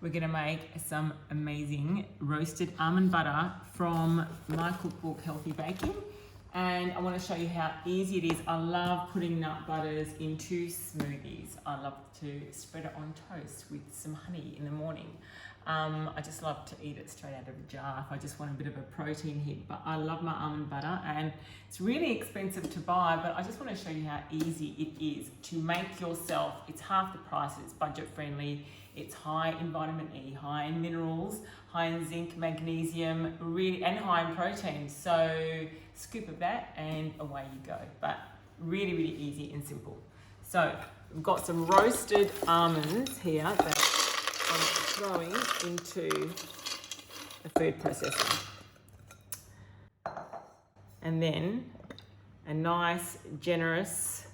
we're gonna make some amazing roasted almond butter from my cookbook, Healthy Baking. And I wanna show you how easy it is. I love putting nut butters into smoothies. I love to spread it on toast with some honey in the morning. I just love to eat it straight out of a jar if I just want a bit of a protein hit. But I love my almond butter, and it's really expensive to buy, but I just want to show you how easy it is to make yourself. It's half the price, it's budget friendly, it's high in vitamin E, high in minerals, high in zinc, magnesium, really, and high in protein. So scoop of that and away you go. But really, really easy and simple. So we've got some roasted almonds here that I'm throwing into a food processor. And then a nice generous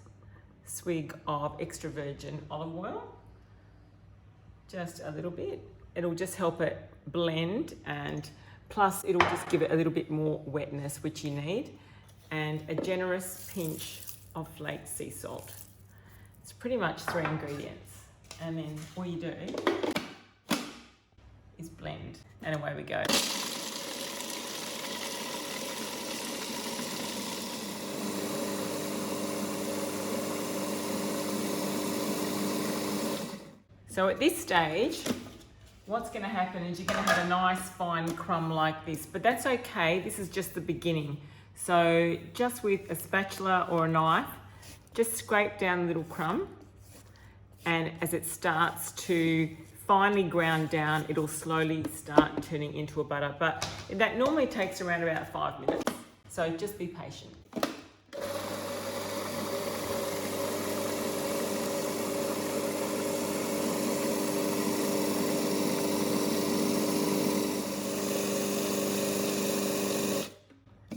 swig of extra virgin olive oil. Just a little bit. It'll just help it blend, and plus it'll just give it a little bit more wetness, which you need. And a generous pinch of flaked sea salt. It's pretty much 3 ingredients. And then all you do is blend, and away we go. So at this stage, what's going to happen is you're going to have a nice fine crumb like this, but that's okay. This is just the beginning. So just with a spatula or a knife, just scrape down a little crumb, and as it starts to finely ground down, it'll slowly start turning into a butter. But that normally takes around about 5 minutes. So just be patient.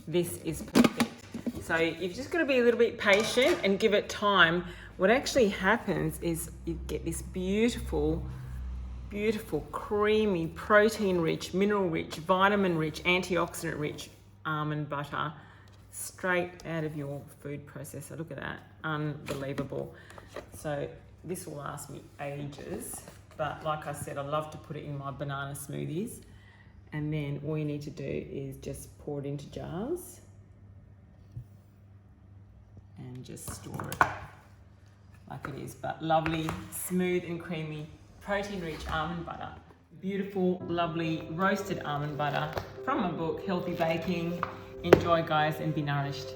This is perfect. So you've just got to be a little bit patient and give it time. What actually happens is you get this beautiful, creamy, protein-rich, mineral-rich, vitamin-rich, antioxidant-rich almond butter straight out of your food processor. Look at that, unbelievable. So this will last me ages, but like I said, I love to put it in my banana smoothies. And then all you need to do is just pour it into jars and just store it like it is. But lovely, smooth and creamy, protein-rich almond butter. Beautiful, lovely roasted almond butter from my book, Healthy Baking. Enjoy, guys, and be nourished.